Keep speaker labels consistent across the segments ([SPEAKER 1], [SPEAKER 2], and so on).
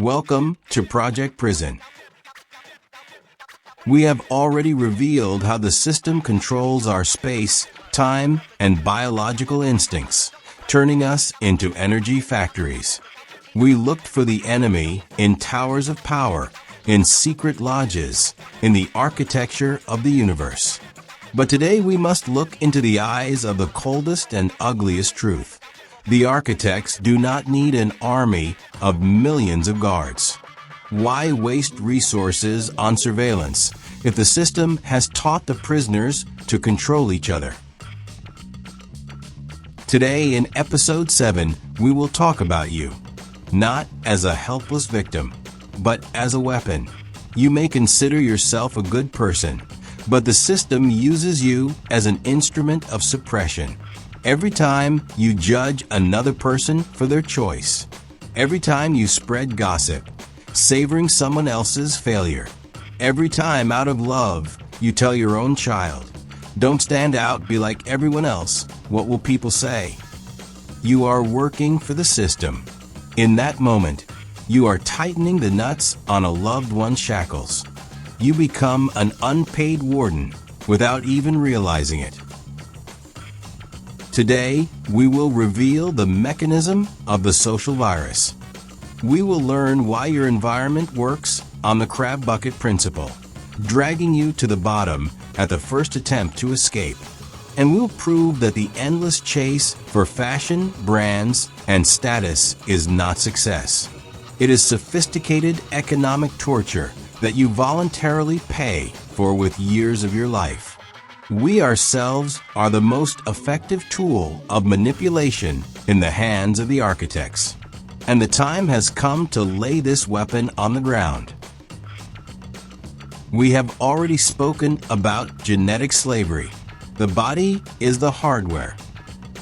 [SPEAKER 1] Welcome to Project Prison. We have already revealed how the system controls our space, time, and biological instincts, turning us into energy factories. We looked for the enemy in towers of power, in secret lodges, in the architecture of the universe. But today we must look into the eyes of the coldest and ugliest truth. The architects do not need an army of millions of guards. Why waste resources on surveillance if the system has taught the prisoners to control each other? Today in Episode 7, we will talk about you, not as a helpless victim, but as a weapon. You may consider yourself a good person, but the system uses you as an instrument of suppression. Every time you judge another person for their choice, every time you spread gossip, savoring someone else's failure, every time out of love you tell your own child, "Don't stand out, be like everyone else, what will people say?" You are working for the system. In that moment, you are tightening the nuts on a loved one's shackles. You become an unpaid warden without even realizing it. Today, we will reveal the mechanism of the social virus. We will learn why your environment works on the crab bucket principle, dragging you to the bottom at the first attempt to escape. And we'll prove that the endless chase for fashion, brands, and status is not success. It is sophisticated economic torture that you voluntarily pay for with years of your life. We ourselves are the most effective tool of manipulation in the hands of the architects. And the time has come to lay this weapon on the ground. We have already spoken about genetic slavery. The body is the hardware.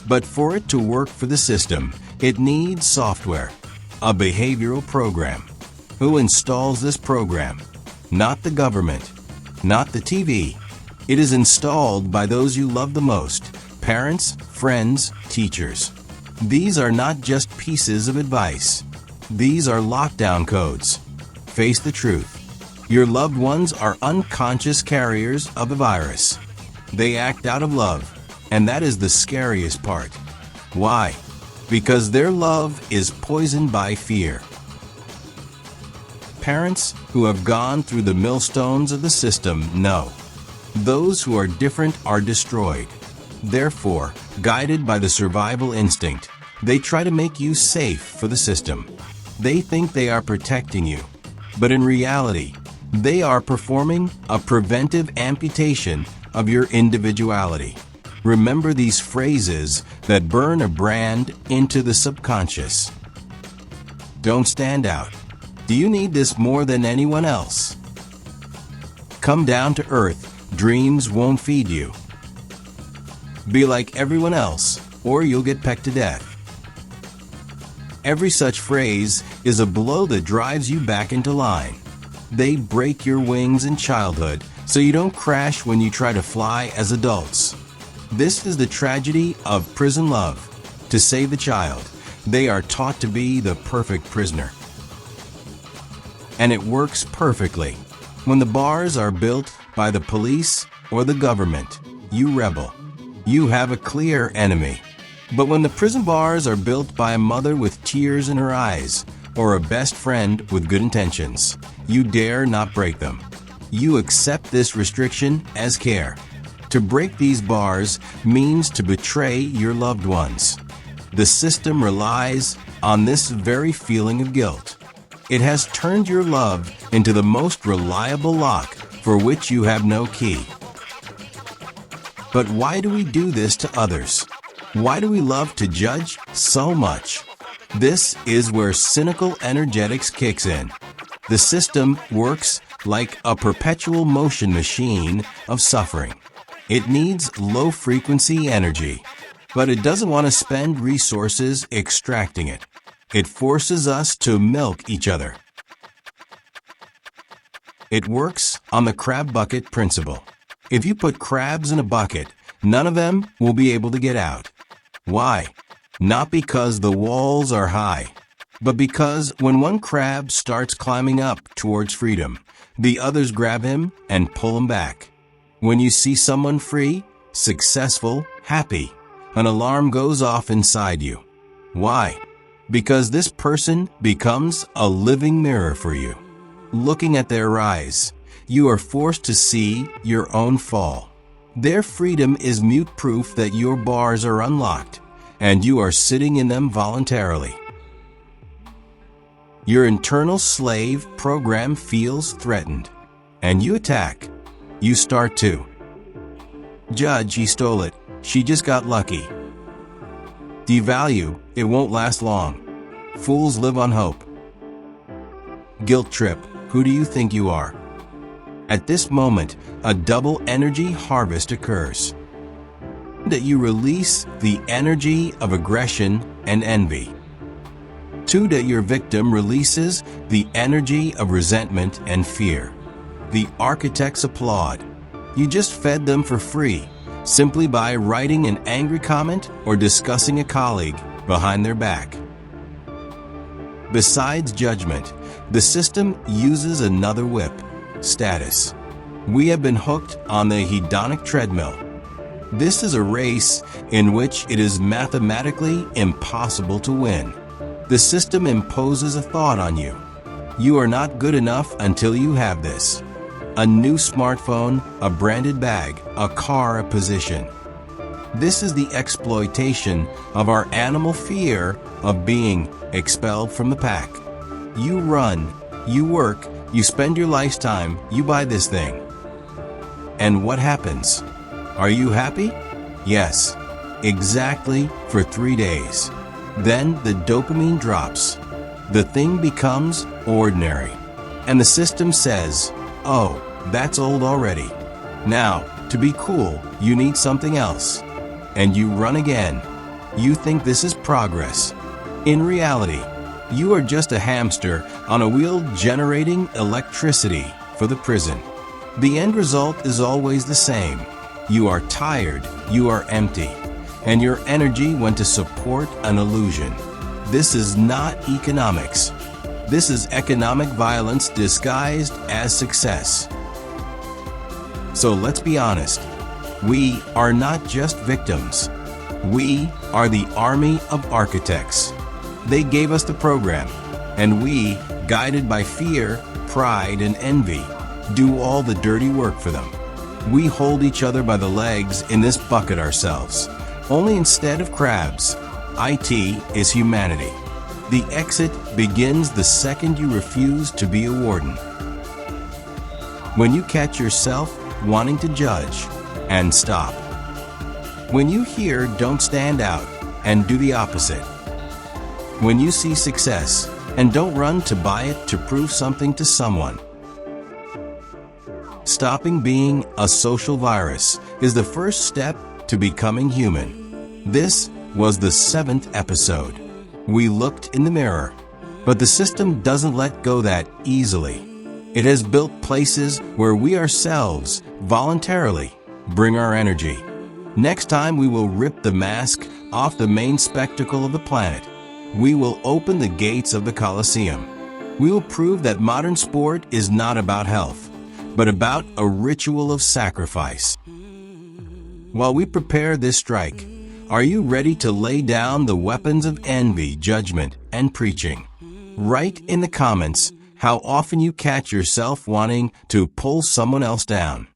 [SPEAKER 1] But for it to work for the system, it needs software, a behavioral program. Who installs this program? Not the government, not the TV. It is installed by those you love the most, parents, friends, teachers. These are not just pieces of advice. These are lockdown codes. Face the truth. Your loved ones are unconscious carriers of the virus. They act out of love, and that is the scariest part. Why? Because their love is poisoned by fear. Parents who have gone through the millstones of the system know. Those who are different are destroyed. Therefore, guided by the survival instinct, they try to make you safe for the system. They think they are protecting you, but in reality, they are performing a preventive amputation of your individuality. Remember these phrases that burn a brand into the subconscious. Don't stand out. Do you need this more than anyone else? Come down to earth. Dreams won't feed you. Be like everyone else, or you'll get pecked to death. Every such phrase is a blow that drives you back into line. They break your wings in childhood so you don't crash when you try to fly as adults. This is the tragedy of prison love. To save the child, they are taught to be the perfect prisoner. And it works perfectly. When the bars are built by the police or the government, you rebel. You have a clear enemy. But when the prison bars are built by a mother with tears in her eyes or a best friend with good intentions, you dare not break them. You accept this restriction as care. To break these bars means to betray your loved ones. The system relies on this very feeling of guilt. It has turned your love into the most reliable lock for which you have no key. But why do we do this to others? Why do we love to judge so much? This is where cynical energetics kicks in. The system works like a perpetual motion machine of suffering. It needs low-frequency energy, but it doesn't want to spend resources extracting it. It forces us to milk each other. It works on the crab bucket principle. If you put crabs in a bucket, none of them will be able to get out. Why? Not because the walls are high, but because when one crab starts climbing up towards freedom, the others grab him and pull him back. When you see someone free, successful, happy, an alarm goes off inside you. Why? Because this person becomes a living mirror for you. Looking at their eyes, you are forced to see your own fall. Their freedom is mute proof that your bars are unlocked, and you are sitting in them voluntarily. Your internal slave program feels threatened, and you attack. You start to judge, he stole it, she just got lucky. Devalue, it won't last long. Fools live on hope. Guilt trip, who do you think you are? At this moment, a double energy harvest occurs. That you release the energy of aggression and envy. 2, that your victim releases the energy of resentment and fear. The architects applaud. You just fed them for free, simply by writing an angry comment or discussing a colleague behind their back. Besides judgment, the system uses another whip, status. We have been hooked on the hedonic treadmill. This is a race in which it is mathematically impossible to win. The system imposes a thought on you. You are not good enough until you have this. A new smartphone, a branded bag, a car, a position. This is the exploitation of our animal fear of being expelled from the pack. You run, you work, you spend your lifetime, you buy this thing. And what happens? Are you happy? Yes, exactly for 3 days. Then the dopamine drops. The thing becomes ordinary. And the system says, oh, that's old already. Now, to be cool, you need something else. And you run again. You think this is progress. In reality, you are just a hamster on a wheel generating electricity for the prison. The end result is always the same. You are tired, you are empty, and your energy went to support an illusion. This is not economics. This is economic violence disguised as success. So let's be honest. We are not just victims. We are the army of architects. They gave us the program, and we, guided by fear, pride, and envy, do all the dirty work for them. We hold each other by the legs in this bucket ourselves. Only instead of crabs, IT is humanity. The exit begins the second you refuse to be a warden. When you catch yourself wanting to judge, and stop. When you hear don't stand out, and do the opposite. When you see success, and don't run to buy it to prove something to someone. Stopping being a social virus is the first step to becoming human. This was the 7th episode. We looked in the mirror, but the system doesn't let go that easily. It has built places where we ourselves voluntarily bring our energy. Next time we will rip the mask off the main spectacle of the planet. We will open the gates of the Colosseum. We will prove that modern sport is not about health, but about a ritual of sacrifice. While we prepare this strike, are you ready to lay down the weapons of envy, judgment, and preaching? Write in the comments how often you catch yourself wanting to pull someone else down.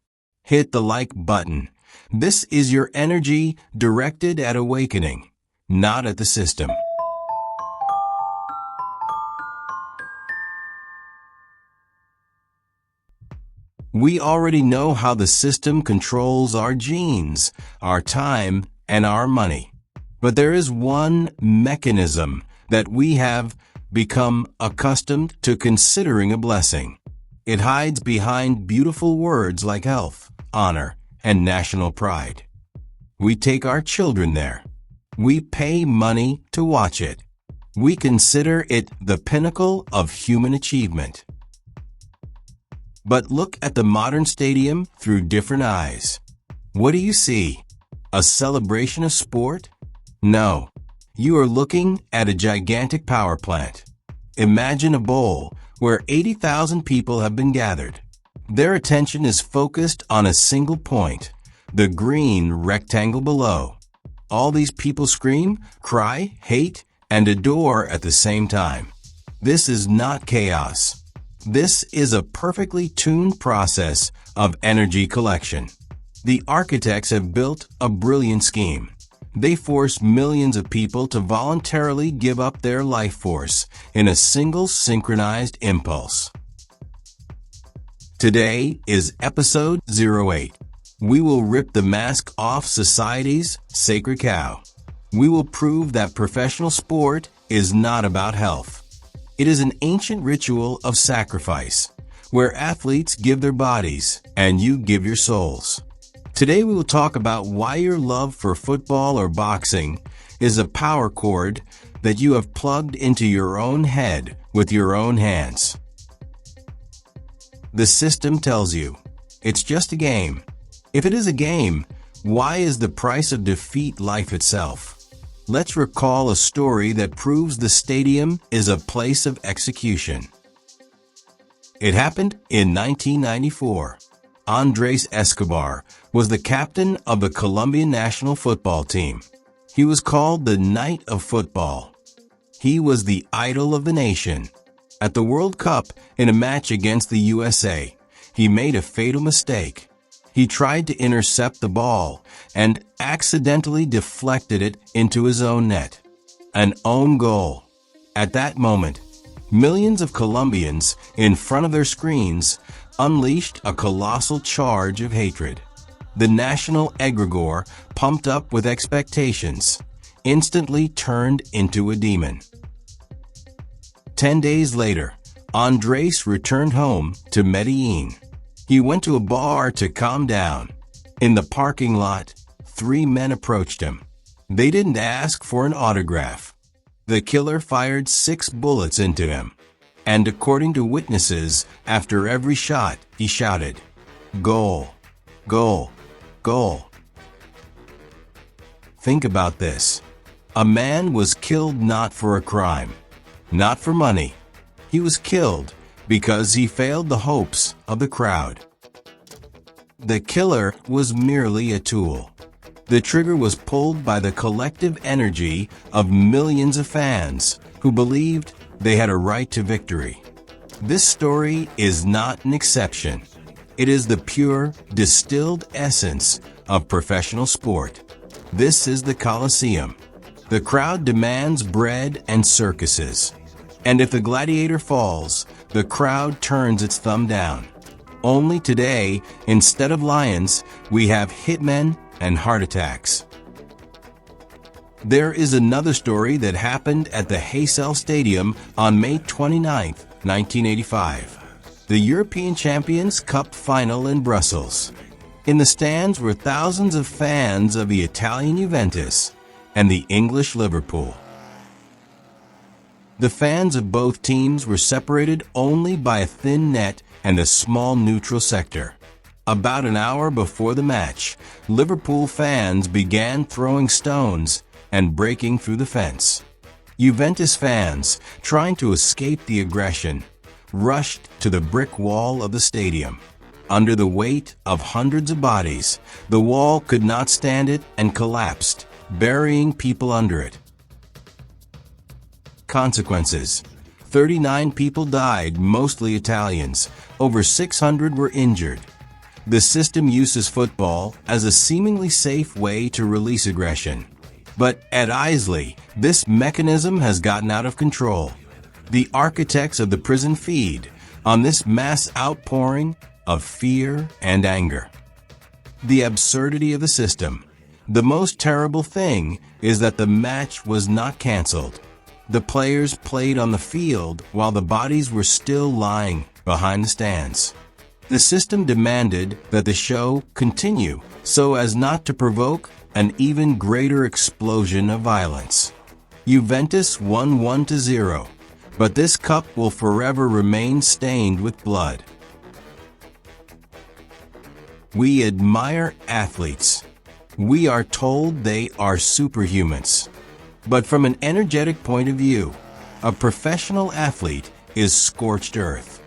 [SPEAKER 1] Hit the like button. This is your energy directed at awakening, not at the system. We already know how the system controls our genes, our time, and our money. But there is one mechanism that we have become accustomed to considering a blessing. It hides behind beautiful words like health, honor, and national pride. We take our children there. We pay money to watch it. We consider it the pinnacle of human achievement. But look at the modern stadium through different eyes. What do you see? A celebration of sport? No. You are looking at a gigantic power plant. Imagine a bowl where 80,000 people have been gathered. Their attention is focused on a single point, the green rectangle below. All these people scream, cry, hate, and adore at the same time. This is not chaos. This is a perfectly tuned process of energy collection. The architects have built a brilliant scheme. They force millions of people to voluntarily give up their life force in a single synchronized impulse. Today is episode 08. We will rip the mask off society's sacred cow. We will prove that professional sport is not about health. It is an ancient ritual of sacrifice, where athletes give their bodies and you give your souls. Today we will talk about why your love for football or boxing is a power cord that you have plugged into your own head with your own hands. The system tells you, it's just a game. If it is a game, why is the price of defeat life itself? Let's recall a story that proves the stadium is a place of execution. It happened in 1994. Andres Escobar was the captain of the Colombian national football team. He was called the Knight of Football. He was the idol of the nation. At the World Cup, in a match against the USA, he made a fatal mistake. He tried to intercept the ball and accidentally deflected it into his own net. An own goal. At that moment, millions of Colombians in front of their screens unleashed a colossal charge of hatred. The national egregore, pumped up with expectations, instantly turned into a demon. 10 days later, Andres returned home to Medellin. He went to a bar to calm down. In the parking lot, 3 men approached him. They didn't ask for an autograph. The killer fired 6 bullets into him. And according to witnesses, after every shot, he shouted, "Goal, goal, goal." Think about this. A man was killed not for a crime, not for money. He was killed because he failed the hopes of the crowd. The killer was merely a tool. The trigger was pulled by the collective energy of millions of fans who believed they had a right to victory. This story is not an exception. It is the pure, distilled essence of professional sport. This is the Colosseum. The crowd demands bread and circuses. And if the gladiator falls, the crowd turns its thumb down. Only today, instead of lions, we have hitmen and heart attacks. There is another story that happened at the Heysel Stadium on May 29, 1985. The European Champions Cup final in Brussels. In the stands were thousands of fans of the Italian Juventus and the English Liverpool. The fans of both teams were separated only by a thin net and a small neutral sector. About an hour before the match, Liverpool fans began throwing stones and breaking through the fence. Juventus fans, trying to escape the aggression, rushed to the brick wall of the stadium. Under the weight of hundreds of bodies, the wall could not stand it and collapsed, burying people under it. Consequences: 39 people died, mostly Italians. Over 600 were injured. The system uses football as a seemingly safe way to release aggression. But at Isley, this mechanism has gotten out of control. The architects of the prison feed on this mass outpouring of fear and anger. The absurdity of the system. The most terrible thing is that the match was not canceled. The players played on the field while the bodies were still lying behind the stands. The system demanded that the show continue so as not to provoke an even greater explosion of violence. Juventus won 1-0, but this cup will forever remain stained with blood. We admire athletes. We are told they are superhumans. But from an energetic point of view, A professional athlete is scorched earth.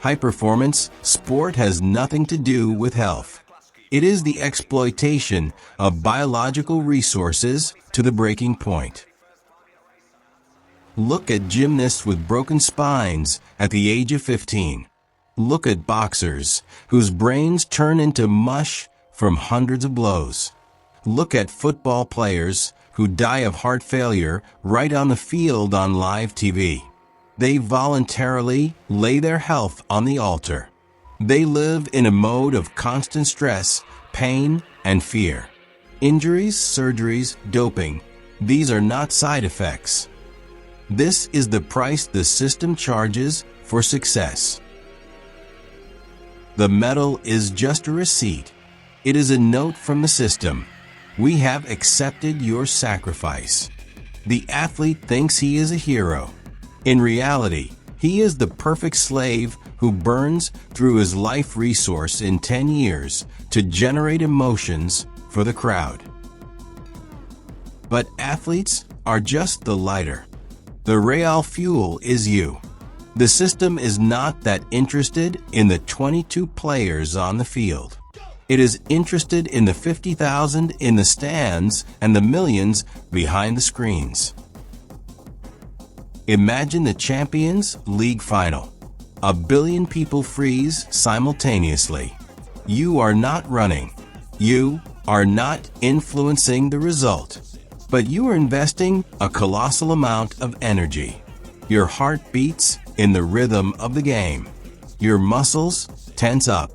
[SPEAKER 1] High-performance sport has nothing to do with health. It is the exploitation of biological resources to the breaking point. Look at gymnasts with broken spines at the age of 15. Look at boxers whose brains turn into mush from hundreds of blows. Look at football players who die of heart failure right on the field on live TV. They voluntarily lay their health on the altar. They live in a mode of constant stress, pain, and fear. Injuries, surgeries, doping, these are not side effects. This is the price the system charges for success. The medal is just a receipt. It is a note from the system. We have accepted your sacrifice. The athlete thinks he is a hero. In reality, he is the perfect slave who burns through his life resource in 10 years to generate emotions for the crowd. But athletes are just the lighter. The real fuel is you. The system is not that interested in the 22 players on the field. It is interested in the 50,000 in the stands and the millions behind the screens. Imagine the Champions League final. 1 billion people freeze simultaneously. You are not running. You are not influencing the result. But you are investing a colossal amount of energy. Your heart beats in the rhythm of the game. Your muscles tense up.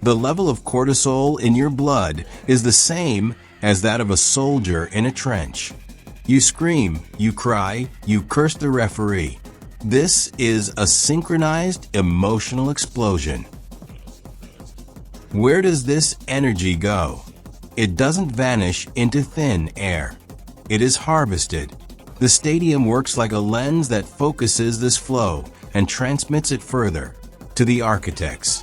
[SPEAKER 1] The level of cortisol in your blood is the same as that of a soldier in a trench. You scream, you cry, you curse the referee. This is a synchronized emotional explosion. Where does this energy go? It doesn't vanish into thin air. It is harvested. The stadium works like a lens that focuses this flow and transmits it further to the architects.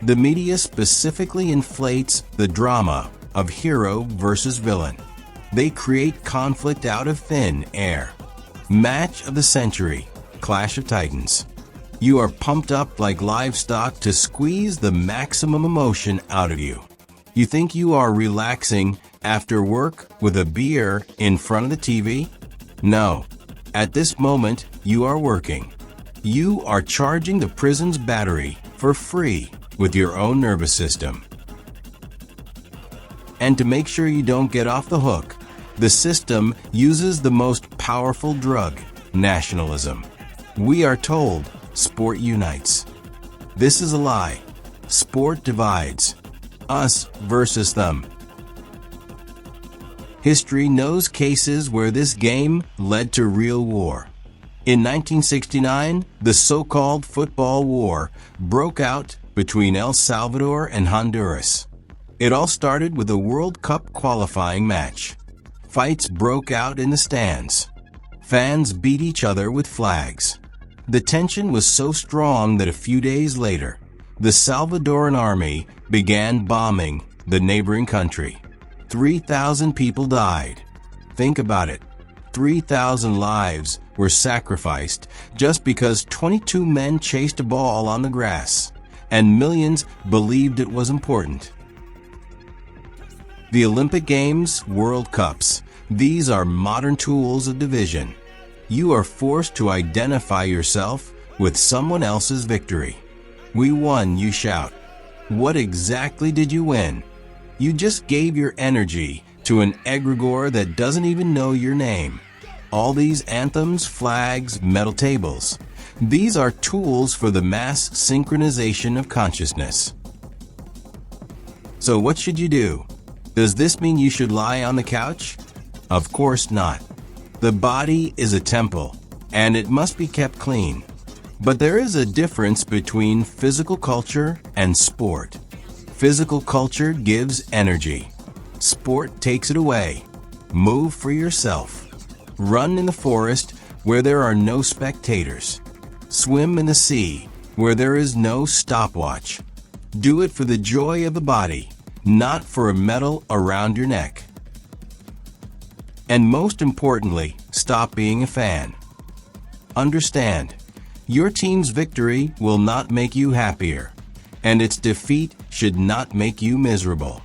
[SPEAKER 1] The media specifically inflates the drama of hero versus villain. They create conflict out of thin air. Match of the century, Clash of Titans. You are pumped up like livestock to squeeze the maximum emotion out of you. You think you are relaxing after work with a beer in front of the TV? No. At this moment, you are working. You are charging the prison's battery for free with your own nervous system. And to make sure you don't get off the hook, the system uses the most powerful drug, nationalism. We are told sport unites. This is a lie. Sport divides. Us versus them. History knows cases where this game led to real war. In 1969, the so-called football war broke out between El Salvador and Honduras. It all started with a World Cup qualifying match. Fights broke out in the stands. Fans beat each other with flags. The tension was so strong that a few days later, the Salvadoran army began bombing the neighboring country. 3,000 people died. Think about it. 3,000 lives were sacrificed just because 22 men chased a ball on the grass, and millions believed it was important. The Olympic Games, World Cups, these are modern tools of division. You are forced to identify yourself with someone else's victory. We won, you shout. What exactly did you win? You just gave your energy to an egregore that doesn't even know your name. All these anthems, flags, medal tables. These are tools for the mass synchronization of consciousness. So what should you do? Does this mean you should lie on the couch? Of course not. The body is a temple, and it must be kept clean. But there is a difference between physical culture and sport. Physical culture gives energy. Sport takes it away. Move for yourself. Run in the forest where there are no spectators. Swim in the sea where there is no stopwatch. Do it for the joy of the body, not for a medal around your neck. And most importantly, stop being a fan. Understand, your team's victory will not make you happier, and its defeat should not make you miserable.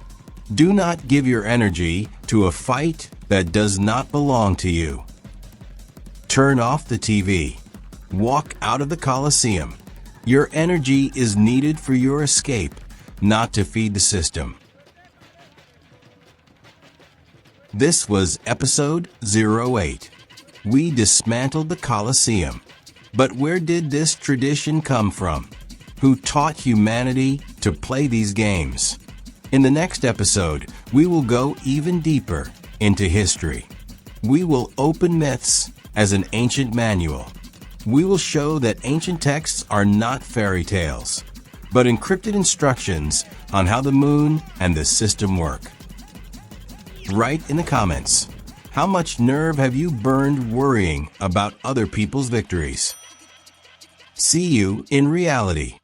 [SPEAKER 1] Do not give your energy to a fight that does not belong to you. Turn off the TV. Walk out of the Coliseum. Your energy is needed for your escape, not to feed the system. This was episode 08. We dismantled the Coliseum. But where did this tradition come from? Who taught humanity to play these games? In the next episode, we will go even deeper into history. We will open myths as an ancient manual. We will show that ancient texts are not fairy tales, but encrypted instructions on how the moon and the system work. Write in the comments, how much nerve have you burned worrying about other people's victories? See you in reality.